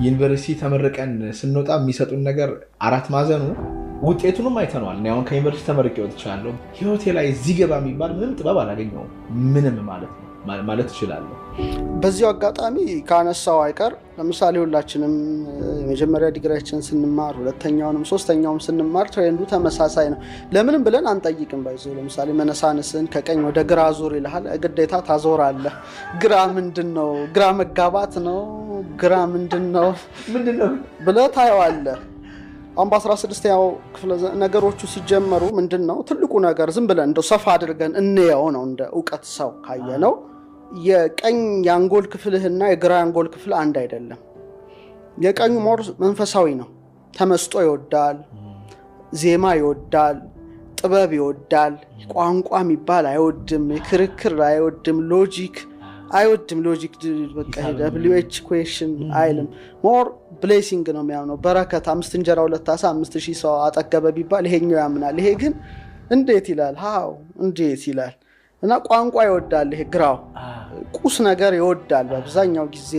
ዩኒቨርሲቲ ተመረቀን ስንወጣ የሚሰጡን ነገር አራት ማዕዘኑ ውጤቱንም አይተነዋል። እኔ አሁን ከዩኒቨርሲቲ ተመርቄ ወጥቻለሁ። ህይወቴ ላይ እዚህ ገባ የሚባል ምንም ጥበብ አላገኘሁም። ምንም ማለት እችላለሁ። በዚሁ አጋጣሚ ካነሳው አይቀር ለምሳሌ ሁላችንም የመጀመሪያ ዲግሪያችን ስንማር ሁለተኛውንም ሶስተኛውም ስንማር ትሬንዱ ተመሳሳይ ነው። ለምንም ብለን አንጠይቅም። ባይዘው ለምሳሌ መነሳንስን ከቀኝ ወደ ግራ ዙር ይልሃል። ግዴታ ታዞራለህ። ግራ ምንድነው? ግራ መጋባት ነው። ግራ ምንድነው ብለህ ታየዋለህ። አሁን በ16ኛው ክፍለ ነገሮቹ ሲጀመሩ ምንድነው ትልቁ ነገር ዝም ብለን እንደው ሰፋ አድርገን እንየው ነው። እንደ ዕውቀት ሰው ካየነው የቀኝ የአንጎል ክፍልህና የግራ የአንጎል ክፍል አንድ አይደለም። የቀኙ ሞር መንፈሳዊ ነው። ተመስጦ ይወዳል፣ ዜማ ይወዳል፣ ጥበብ ይወዳል፣ ቋንቋ የሚባል አይወድም፣ ክርክር አይወድም፣ ሎጂክ አይወድም። ሎጂክ በቃ WH ኩዌሽን አይልም። ሞር ብሌሲንግ ነው የሚያምነው። በረከት 5 እንጀራ 2 ዓሣ 5000 ሰው አጠገበ ቢባል ይሄኛው ያምናል። ይሄ ግን እንዴት ይላል? ሃው እንዴት ይላል? እና ቋንቋ ይወዳል። ይሄ ግራው ቁስ ነገር ይወዳል። በአብዛኛው ጊዜ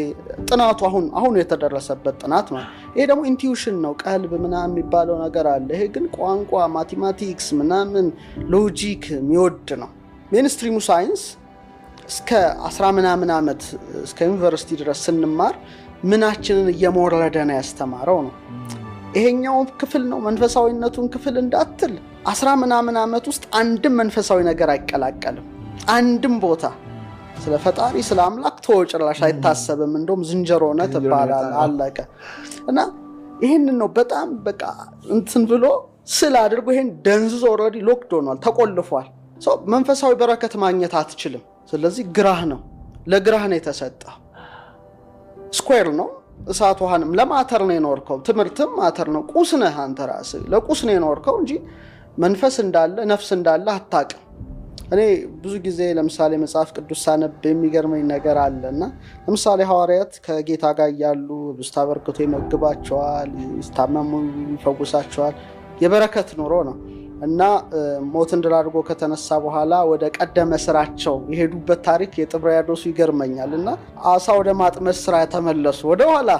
ጥናቱ አሁን የተደረሰበት ጥናት ነው። ይሄ ደግሞ ኢንቲዩሽን ነው። ቀልብ ምናምን የሚባለው ነገር አለ። ይሄ ግን ቋንቋ፣ ማቴማቲክስ ምናምን ሎጂክ የሚወድ ነው። ሜንስትሪሙ ሳይንስ እስከ 10 ምናምን ዓመት እስከ ዩኒቨርሲቲ ድረስ ስንማር ምናችንን እየሞረደ ነው ያስተማረው ነው። ይሄኛው ክፍል ነው መንፈሳዊነቱን ክፍል እንዳትል 10 ምናምን ዓመት ውስጥ አንድም መንፈሳዊ ነገር አይቀላቀልም። አንድም ቦታ ስለ ፈጣሪ ስለ አምላክ ተወጭራሽ አይታሰብም። እንደውም ዝንጀሮ ነው ተባላል አለቀ። እና ይሄንን ነው በጣም በቃ እንትን ብሎ ስለ አድርጎ ይሄን ደንዝዞ ኦሬዲ ሎክድ ሆኗል፣ ተቆልፏል። መንፈሳዊ በረከት ማግኘት አትችልም። ስለዚህ ግራህ ነው፣ ለግራህ ነው የተሰጠው። ስኩዌር ነው። እሳት ውሃንም ለማተር ነው የኖርከው። ትምህርትም ማተር ነው። ቁስ ነህ አንተ ራስህ፣ ለቁስ ነው የኖርከው እንጂ መንፈስ እንዳለ ነፍስ እንዳለ አታውቅም። እኔ ብዙ ጊዜ ለምሳሌ መጽሐፍ ቅዱስ ሳነብ የሚገርመኝ ነገር አለና ለምሳሌ ሐዋርያት ከጌታ ጋር ያሉ ብስታ በርክቶ ይመግባቸዋል፣ ይስታመሙ ይፈውሳቸዋል። የበረከት ኑሮ ነው። እና ሞትን ድል አድርጎ ከተነሳ በኋላ ወደ ቀደመ ስራቸው የሄዱበት ታሪክ የጥብርያዶሱ ይገርመኛል። እና አሳ ወደ ማጥመድ ስራ ተመለሱ፣ ወደ ኋላ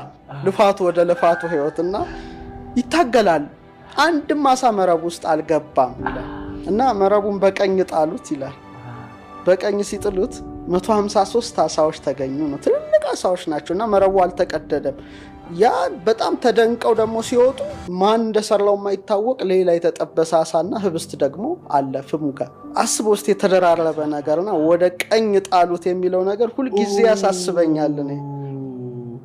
ወደ ልፋቱ ህይወትና ይታገላል። አንድም አሳ መረብ ውስጥ አልገባም ይላል። እና መረቡን በቀኝ ጣሉት ይላል። በቀኝ ሲጥሉት 153 አሳዎች ተገኙ ነው። ትልልቅ አሳዎች ናቸውና መረቡ አልተቀደደም። ያ በጣም ተደንቀው ደግሞ ሲወጡ ማን እንደሰራው የማይታወቅ ሌላ የተጠበሰ አሳና ህብስት ደግሞ አለ ፍሙ ጋር። አስቦ ውስጥ የተደራረበ ነገርና ወደ ቀኝ ጣሉት የሚለው ነገር ሁሉ ጊዜ ያሳስበኛል። እኔ